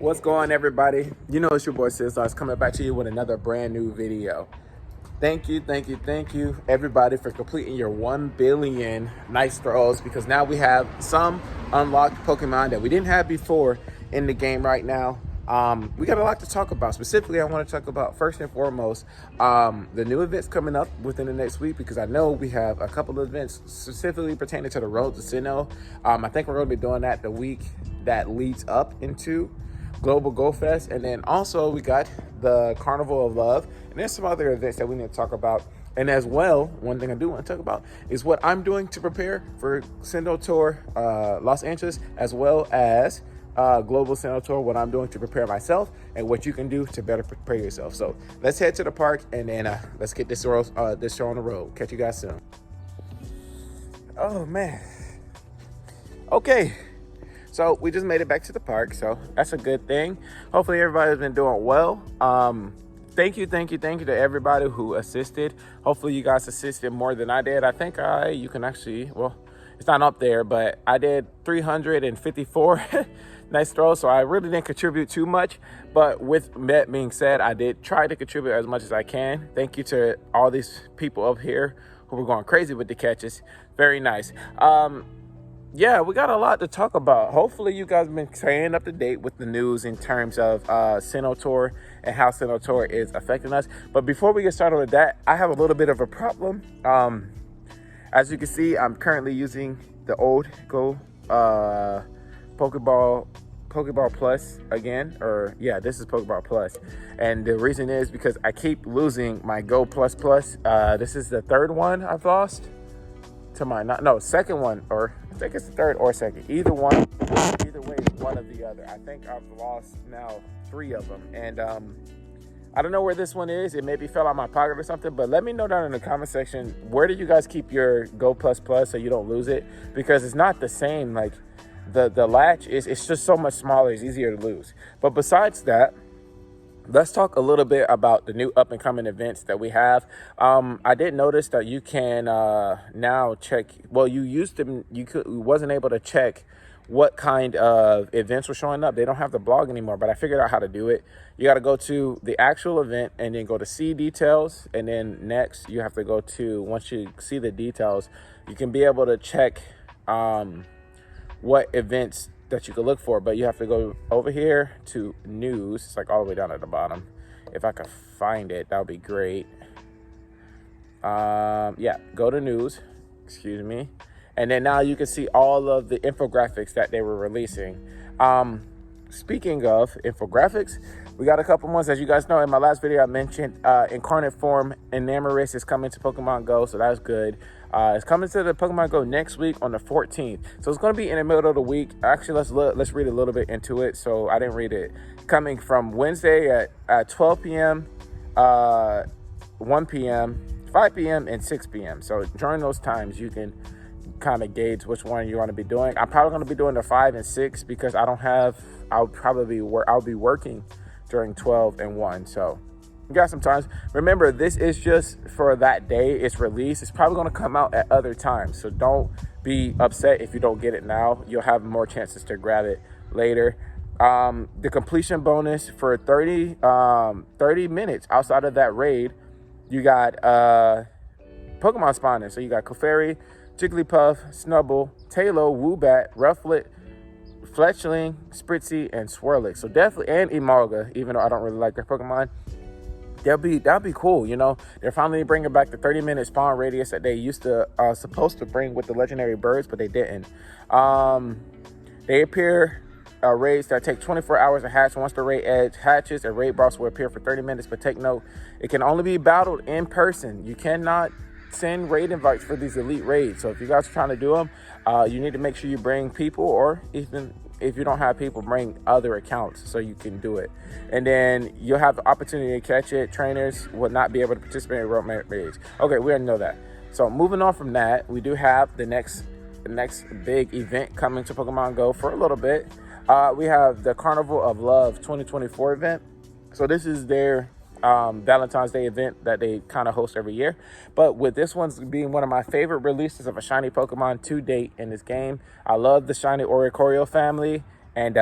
What's going on, everybody? You know it's your boy Sizzars coming back to you with another brand new video. Thank you, everybody, for completing your 1 billion nice throws, because now we have some unlocked Pokemon that we didn't have before in the game right now. We got a lot to talk about. Specifically, I want to talk about, first and foremost, the new events coming up within the next week, because I know we have a couple of events specifically pertaining to the Road to Sinnoh. I think we're going to be doing that the week that leads up into Global Go Fest, and then also we got the Carnival of Love, and there's some other events that we need to talk about. And as well, one thing I do want to talk about is what I'm doing to prepare for Sinnoh Tour Los Angeles, as well as Global Sinnoh Tour, what I'm doing to prepare myself and what you can do to better prepare yourself. So let's head to the park, and then let's get this show on the road. Catch you guys soon. Oh man. Okay. So we just made it back to the park, so that's a good thing. Hopefully everybody's been doing well. Thank you to everybody who assisted. Hopefully you guys assisted more than I did. I think you can actually, well, it's not up there, but I did 354 nice throws, so I really didn't contribute too much. But with that being said, I did try to contribute as much as I can. Thank you to all these people up here who were going crazy with the catches. Very nice. Yeah, we got a lot to talk about. Hopefully you guys have been staying up to date with the news in terms of Sinnoh Tour and how Sinnoh Tour is affecting us. But before we get started with that, I have a little bit of a problem. As you can see, I'm currently using the old Go Pokeball Plus again. Or yeah, this is Pokeball Plus. And the reason is because I keep losing my Go Plus Plus. This is the third one I've lost. Second one, or I think it's the third or second. Either way, it's one of the other. I think I've lost now 3 of them, and I don't know where this one is. It maybe fell out of my pocket or something, but let me know down in the comment section, where do you guys keep your Go Plus Plus so you don't lose it? Because it's not the same. Like the latch it's just so much smaller. It's easier to lose. But besides that, let's talk a little bit about the new up-and-coming events that we have. I did notice that you can now check. Well, you wasn't able to check what kind of events were showing up. They don't have the blog anymore, but I figured out how to do it. You got to go to the actual event and then go to see details, and then next you have to go to, once you see the details, you can be able to check what events that you could look for. But you have to go over here to news. It's like all the way down at the bottom. If I could find it, that would be great. Yeah, go to news, excuse me, and then now you can see all of the infographics that they were releasing. Speaking of infographics, we got a couple ones. As you guys know, in my last video I mentioned Incarnate Form Enamorus is coming to Pokemon Go, so that's good. It's coming to the Pokemon Go next week on the 14th. So it's going to be in the middle of the week. Actually, let's read a little bit into it. So I didn't read it. Coming from Wednesday at 12 p.m., 1 p.m., 5 p.m., and 6 p.m. So during those times, you can kind of gauge which one you're going to be doing. I'm probably going to be doing the 5 and 6 because I'll be working during 12 and 1. So you got some times. Remember, this is just for that day it's released. It's probably going to come out at other times, so don't be upset if you don't get it now. You'll have more chances to grab it later. The completion bonus for 30 minutes outside of that raid, you got Pokemon spawning. So you got Clefairy, Jigglypuff, Snubbull, Tailo, Woobat, Rufflet, Fletchling, Spritzy, and Swirlix. So definitely, and Emolga, even though I don't really like their Pokemon. That'd be cool, you know. They're finally bringing back the 30-minute spawn radius that they used to supposed to bring with the legendary birds, but they didn't. They appear raids that take 24 hours to hatch. Once the raid edge hatches, a raid boss will appear for 30 minutes. But take note, it can only be battled in person. You cannot send raid invites for these elite raids. So if you guys are trying to do them, you need to make sure you bring people, or even if you don't have people, bring other accounts so you can do it. And then you'll have the opportunity to catch it. Trainers will not be able to participate in road raids. Okay, we already know that. So moving on from that, we do have the next big event coming to Pokemon Go for a little bit. We have the Carnival of Love 2024 event. So this is their Valentine's Day event that they kind of host every year. But with this one's being one of my favorite releases of a shiny Pokemon to date in this game. I love the shiny Oricorio family. and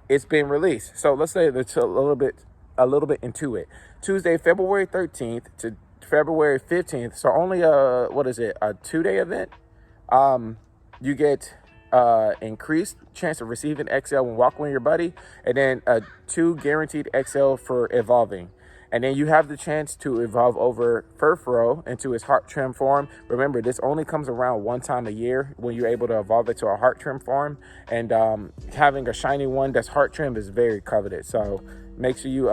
it's been released. So let's say it's a little bit into it. Tuesday, February 13th to February 15th. So only a 2-day event. You get increased chance of receiving XL when walking with your buddy, and then 2 guaranteed XL for evolving. And then you have the chance to evolve over Furfro into his heart trim form. Remember, this only comes around one time a year when you're able to evolve it to a heart trim form. And having a shiny one that's heart trim is very coveted. So make sure you,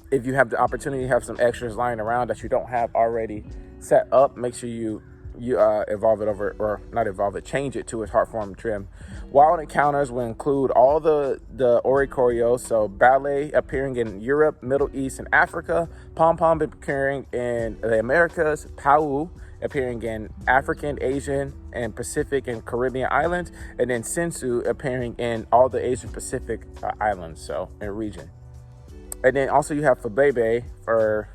if you have the opportunity to have some extras lying around that you don't have already set up, make sure you evolve it over, or not evolve it, change it to its heart form trim. Wild encounters will include all the Oricorio, so Ballet appearing in Europe, Middle East, and Africa, Pom Pom appearing in the Americas, Pau appearing in African, Asian, and Pacific and Caribbean islands, and then Sensu appearing in all the Asian Pacific islands, so in region. And then also you have Flabebe for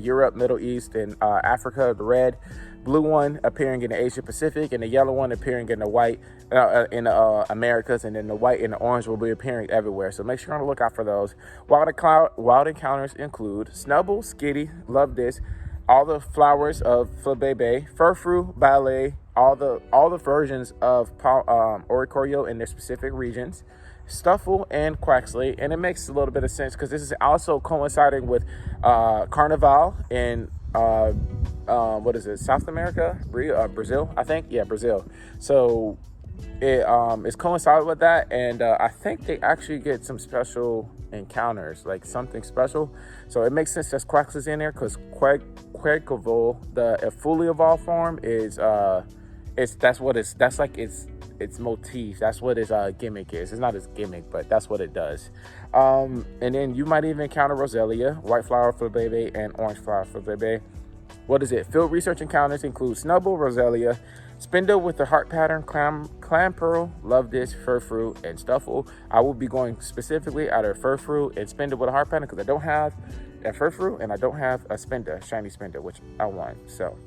Europe, Middle East, and Africa, the red. Blue one appearing in the Asia Pacific, and the yellow one appearing in the white in the Americas, and then the white and the orange will be appearing everywhere. So make sure you're on the lookout for those. Wild encounters include Snubble, Skitty, love this, all the flowers of Flabebe, Furfru, Ballet, all the versions of Oricorio in their specific regions, Stuffle, and Quaxley. And it makes a little bit of sense because this is also coinciding with Carnival in South America, Brazil, I think. Yeah, Brazil. So it's coincided with that, and I think they actually get some special encounters, like something special. So it makes sense that Quaxley's in there because Quackavole, the fully evolved form, is that's like its motif. That's what its gimmick is. It's not its gimmick, but that's what it does. And then you might even encounter Roselia, White Flower Flabebe, and Orange Flower Flabebe. Field research encounters include Snubble, Roselia, Spindle with the heart pattern, Clam Pearl, Love This, Furfru, and Stuffle. I will be going specifically out of Furfru and Spindle with a heart pattern because I don't have a Furfru and I don't have a Spindle, shiny Spindle, which I want. So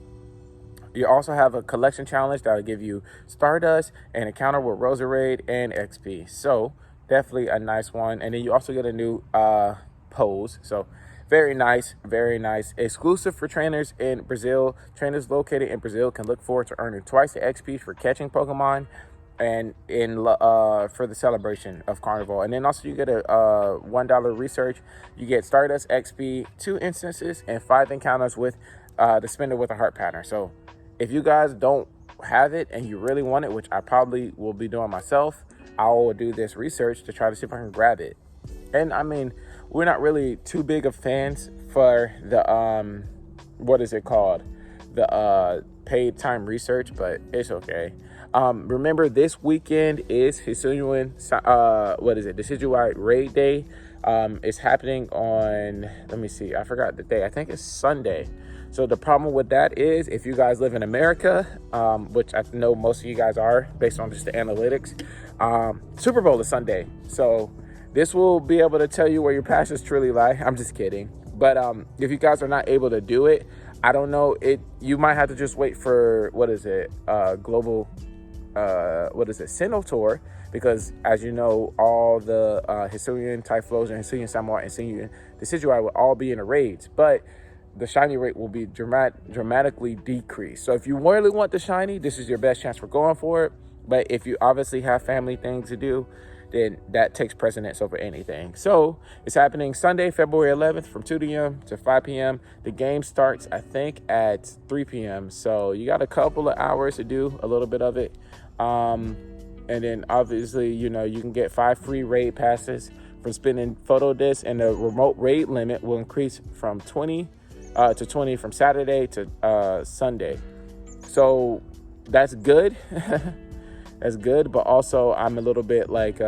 you also have a collection challenge that will give you Stardust and encounter with Roserade and XP. So definitely a nice one. And then you also get a new pose. So very nice, very nice. Exclusive for trainers in Brazil. Trainers located in Brazil can look forward to earning twice the XP for catching Pokemon and for the celebration of Carnival. And then also you get a $1 research. You get Stardust XP, 2 instances, and 5 encounters with the Spindle with a heart pattern. So if you guys don't have it and you really want it, which I probably will be doing myself, I will do this research to try to see if I can grab it. And I mean, we're not really too big of fans for the the paid time research, but it's okay. Remember, this weekend is Hisuian Decidueye Raid Day. It's happening on, let me see, I forgot the day. I think it's Sunday. So the problem with that is if you guys live in America, which I know most of you guys are based on just the analytics, Super Bowl is Sunday. So this will be able to tell you where your passions truly lie. I'm just kidding. But if you guys are not able to do it, I don't know. You might have to just wait for, global, Sinnoh Tour. Because as you know, all the Hisuian, Typhlosion, Hisuian Samurott, and Hisuian Decidueye will all be in the raids. But the shiny rate will be dramatically decreased. So if you really want the shiny, this is your best chance for going for it. But if you obviously have family things to do, then that takes precedence over anything. So it's happening Sunday, February 11th from 2 p.m. to 5 p.m. The game starts, I think, at 3 p.m. So you got a couple of hours to do a little bit of it. And then obviously, you can get 5 free raid passes from spinning photo discs, and the remote raid limit will increase from 20 to 20 from Saturday to Sunday. So that's good. That's good, but also I'm a little bit like,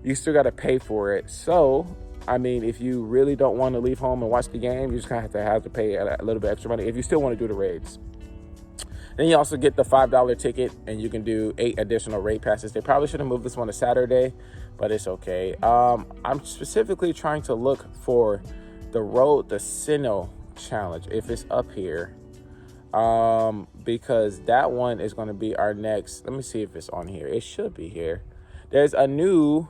you still got to pay for it. So, I mean, if you really don't want to leave home and watch the game, you're just going to have to pay a little bit extra money if you still want to do the raids. Then you also get the $5 ticket, and you can do 8 additional raid passes. They probably should have moved this one to Saturday, but it's okay. I'm specifically trying to look for the Sinnoh challenge, if it's up here. Because that one is going to be our next. Let me see if it's on here. It should be here. there's a new,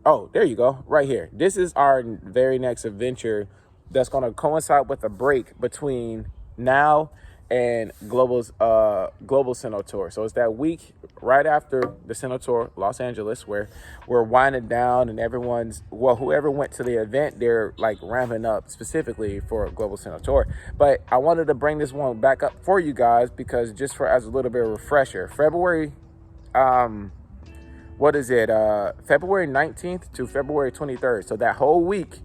oh, there you go, right here. This is our very next adventure that's going to coincide with a break between now and Global Sinnoh Tour. So it's that week right after the Sinnoh Tour, Los Angeles, where we're winding down and everyone's, well, whoever went to the event, they're like ramping up specifically for Global Sinnoh Tour. But I wanted to bring this one back up for you guys because just for as a little bit of a refresher, February, February 19th to February 23rd. So that whole week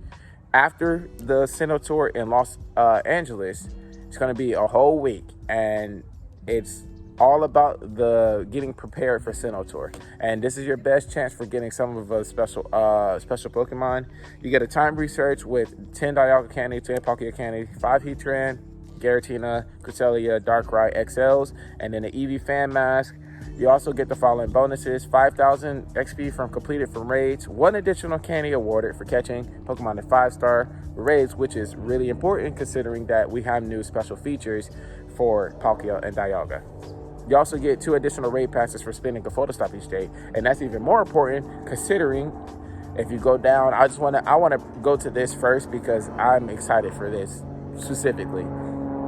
after the Sinnoh Tour in Los Angeles, it's going to be a whole week, and it's all about the getting prepared for Sinnoh Tour. And this is your best chance for getting some of the special Pokemon. You get a time research with 10 Dialga Candy, 10 Palkia Candy, 5 Heatran, Giratina, Cresselia, Darkrai XLs, and then the Eevee fan mask. You also get the following bonuses: 5,000 XP from completed from raids, 1 additional candy awarded for catching Pokemon at 5-star raids, which is really important considering that we have new special features for Palkia and Dialga. You also get 2 additional raid passes for spending a photo stop each day, and that's even more important considering if you go down. I want to go to this first because I'm excited for this specifically.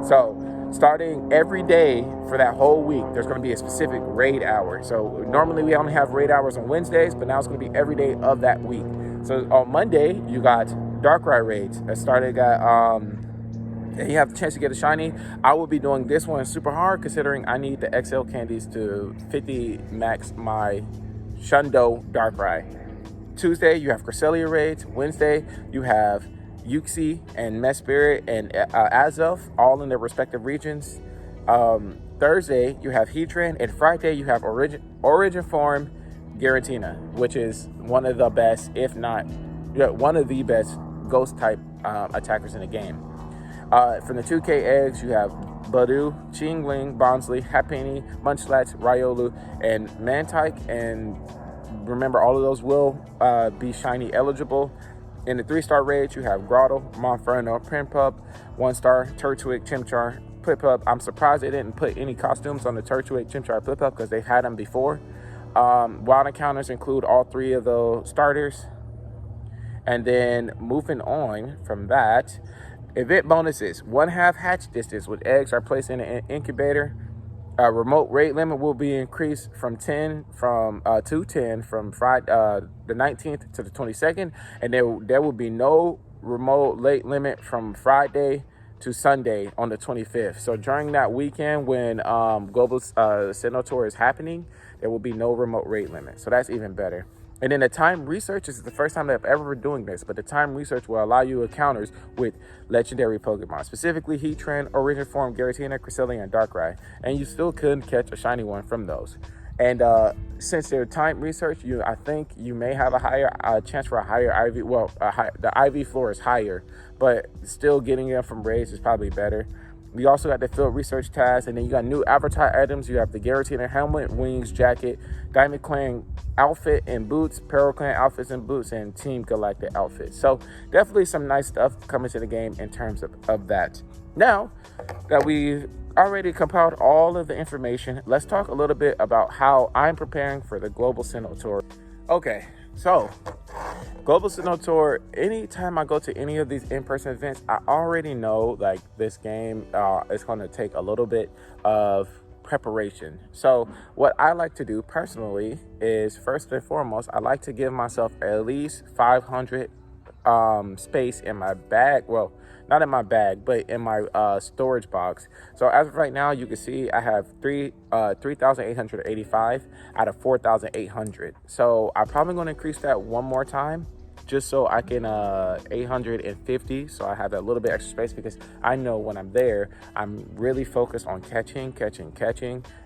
So starting every day for that whole week, there's going to be a specific raid hour. So normally we only have raid hours on Wednesdays, but now it's going to be every day of that week. So on Monday, you got Darkrai raids that started and you have the chance to get a shiny. I will be doing this one super hard considering I need the XL candies to 50 max my Shundo Darkrai. Tuesday, you have Cresselia raids. Wednesday, you have Uxie and Mesprit and Azelf, all in their respective regions. Thursday, you have Heatran, and Friday, you have Origin Form Giratina, which is one of the best, if not one of the best ghost type attackers in the game. From the 2K eggs, you have Badu, Chingling, Bonsly, Happiny, Munchlax, Riolu, and Mantike. And remember, all of those will be shiny eligible. In the 3-star raids, you have Grotto, Monferno, Prinplup, 1-star Turtwig, Chimchar, Piplup. I'm surprised they didn't put any costumes on the Turtwig, Chimchar, Piplup because they had them before. Wild encounters include all 3 of those starters. And then moving on from that, event bonuses: 1/2 hatch distance with eggs are placed in an incubator. Remote rate limit will be increased to 10 from Friday the 19th to the 22nd, and there will be no remote rate limit from Friday to Sunday on the 25th. So during that weekend when Global Sinnoh Tour is happening, there will be no remote rate limit. So that's even better. And then the time research, this is the first time that I've ever been doing this, but the time research will allow you encounters with legendary Pokemon, specifically Heatran, Origin Form, Giratina, Cresselia, and Darkrai. And you still could catch a shiny one from those. And since they're time research, I think you may have a higher chance for a higher IV. Well, the IV floor is higher, but still getting them from raids is probably better. We also got the field research task, and then you got new avatar items. You have the Giratina helmet, wings, jacket, Diamond Clan outfit and boots, Pearl Clan outfits and boots, and Team Galactic outfits. So definitely some nice stuff coming to the game in terms of that. Now that we've already compiled all of the information, let's talk a little bit about how I'm preparing for the Global Sinnoh Tour. Okay, so Global Sinnoh Tour, anytime I go to any of these in-person events, I already know like this game is going to take a little bit of preparation. So what I like to do personally is, first and foremost, I like to give myself at least 500 space in my bag. Well, not in my bag, but in my storage box. So as of right now, you can see I have 3,885 out of 4,800. So I'm probably going to increase that one more time, just so I can 850, so I have a little bit extra space, because I know when I'm there, I'm really focused on catching,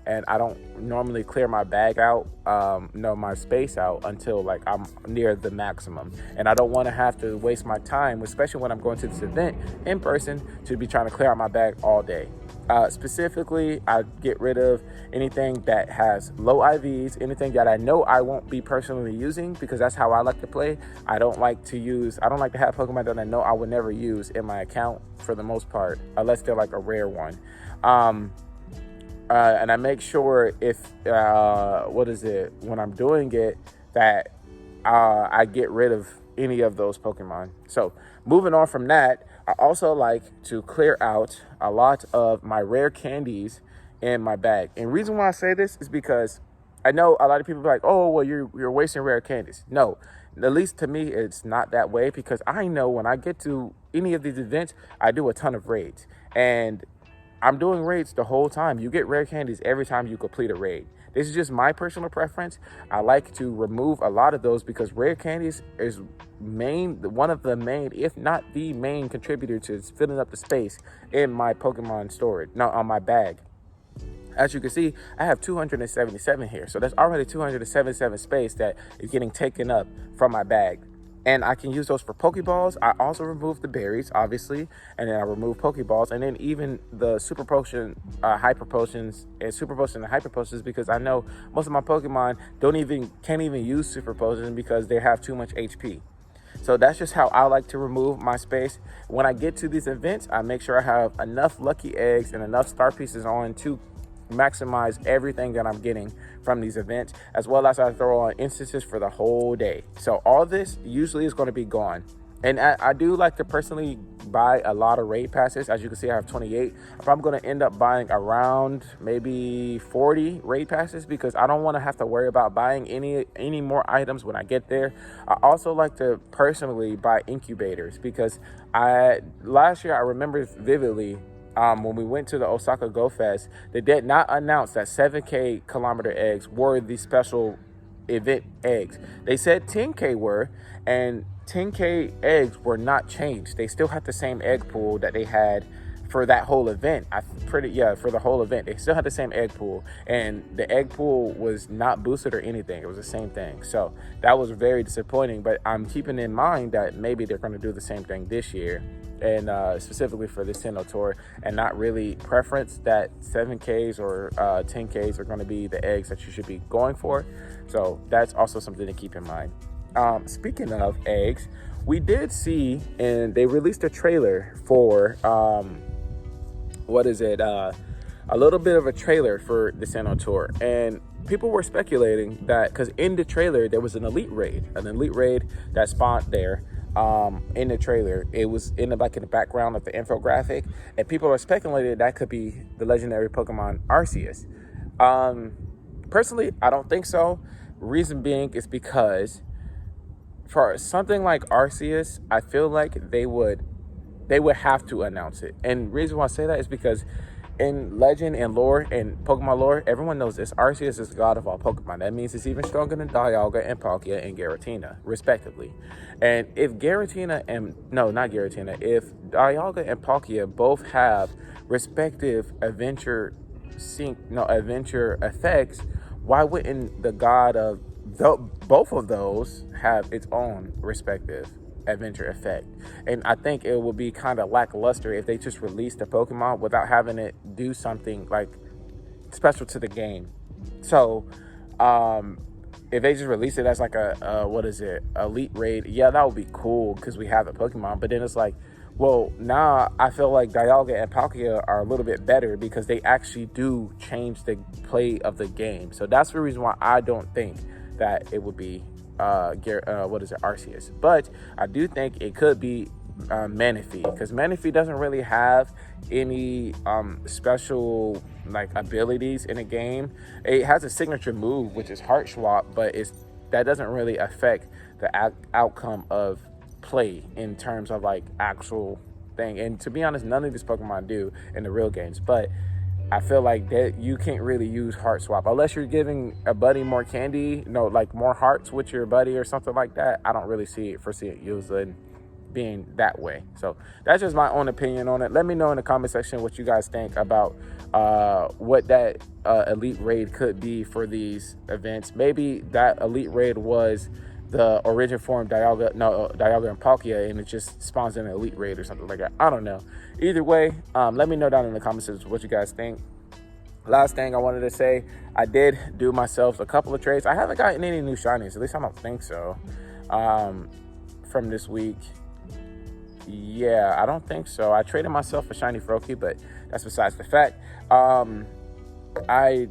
and I don't normally clear my bag out, my space out until like I'm near the maximum. And I don't want to have to waste my time, especially when I'm going to this event in person, to be trying to clear out my bag all day. Specifically, I get rid of anything that has low IVs, anything that I know I won't be personally using, because that's how I like to play. I don't like to have Pokemon that I know I would never use in my account for the most part, unless they're like a rare one. And I make sure when I'm doing it, that I get rid of any of those Pokemon. So moving on from that, I also like to clear out a lot of my rare candies in my bag. And reason why I say this is because I know a lot of people are like, oh, well, you're wasting rare candies. No, at least to me, it's not that way, because I know when I get to any of these events, I do a ton of raids. And I'm doing raids the whole time. You get rare candies every time you complete a raid. This is just my personal preference. I like to remove a lot of those because rare candies is one of the main, if not the main contributor to filling up the space in my Pokemon storage, no, on my bag. As you can see, I have 277 here. So that's already 277 space that is getting taken up from my bag. And I can use those for Pokeballs. I also remove the berries, obviously, and then I remove Pokeballs, and then even the Super Potion, Hyper Potions, and Super Potion and Hyper Potions, because I know most of my Pokemon can't even use Super Potions because they have too much HP. So that's just how I like to remove my space. When I get to these events, I make sure I have enough lucky eggs and enough star pieces on to maximize everything that I'm getting from these events, as well as I throw on instances for the whole day. So all this usually is going to be gone. And I do like to personally buy a lot of raid passes. As you can see, I have 28. If I'm going to end up buying around maybe 40 raid passes, because I don't want to have to worry about buying any more items when I get there. I also like to personally buy incubators, because last year I remember vividly, when we went to the Osaka Go Fest, they did not announce that 7K kilometer eggs were the special event eggs. They said 10K were, and 10K eggs were not changed. They still had the same egg pool that they had for that whole event. For the whole event, they still had the same egg pool, and the egg pool was not boosted or anything. It was the same thing. So that was very disappointing, but I'm keeping in mind that maybe they're going to do the same thing this year, and specifically for this Sinnoh tour, and not really preference that 7Ks or 10Ks are going to be the eggs that you should be going for. So that's also something to keep in mind. Speaking of eggs, we did see, and they released a trailer for a little bit of a trailer for the Sinnoh tour, and people were speculating that because in the trailer there was an elite raid that spawned there. In the trailer, it was in the background of the infographic, and people are speculating that could be the legendary Pokemon Arceus. Personally, I don't think so. Reason being is because for something like Arceus, I feel like they would have to announce it. And the reason why I say that is because in legend and lore and Pokemon lore, everyone knows this. Arceus is the god of all Pokemon. That means it's even stronger than Dialga and Palkia and Giratina, respectively. And if Dialga and Palkia both have respective adventure effects, why wouldn't the god of both of those have its own respective adventure effect? And I think it would be kind of lackluster if they just released a Pokemon without having it do something like special to the game. So if they just release it as like elite raid, yeah, that would be cool because we have the Pokemon. But then it's like, well, now I feel like Dialga and Palkia are a little bit better because they actually do change the play of the game. So that's the reason why I don't think that it would be Arceus. But I do think it could be Manaphy, because Manaphy doesn't really have any special abilities in the game. It has a signature move, which is Heart Swap, but that doesn't really affect the outcome of play in terms of actual thing. And to be honest, none of these Pokemon do in the real games, but I feel like that you can't really use Heart Swap unless you're giving a buddy more candy, more hearts with your buddy or something like that. I don't really foresee it using being that way. So that's just my own opinion on it. Let me know in the comment section what you guys think about what that elite raid could be for these events. Maybe that elite raid was the origin form Dialga and Palkia, and it just spawns in an elite raid or something like that. I don't know. Either way, let me know down in the comments what you guys think. Last thing I wanted to say, I did do myself a couple of trades. I haven't gotten any new shinies, at least I don't think so, from this week. Yeah, I don't think so. I traded myself a shiny Froakie, but that's besides the fact. I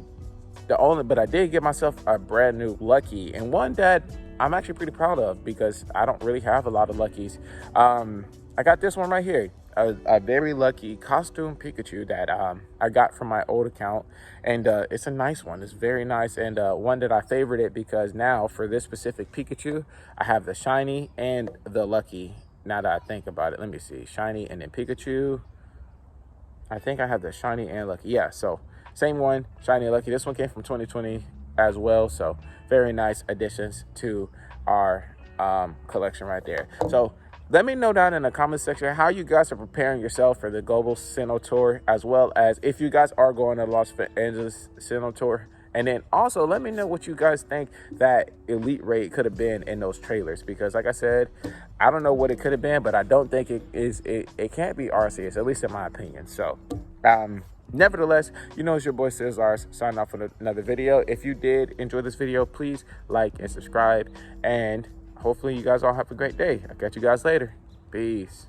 but I did get myself a brand new Lucky, and one that I'm actually pretty proud of because I don't really have a lot of Luckies. I got this one right here, a very lucky costume Pikachu that I got from my old account, and it's a nice one. It's very nice, and one that I favorited because now for this specific Pikachu, I have the shiny and the lucky. Now that I think about it, let me see, shiny and then Pikachu. I think I have the shiny and lucky. Yeah, so same one, shiny and lucky. This one came from 2020 as well, so very nice additions to our collection right there. So let me know down in the comment section how you guys are preparing yourself for the Global Sinnoh Tour, as well as if you guys are going to Los Angeles Sinnoh Tour. And then also let me know what you guys think that Elite Raid could have been in those trailers, because like I said, I don't know what it could have been, but I don't think it can't be Arceus, at least in my opinion. So nevertheless, you know, it's your boy Cesars signing off for another video. If you did enjoy this video, please like and subscribe, and hopefully you guys all have a great day. I'll catch you guys later. Peace.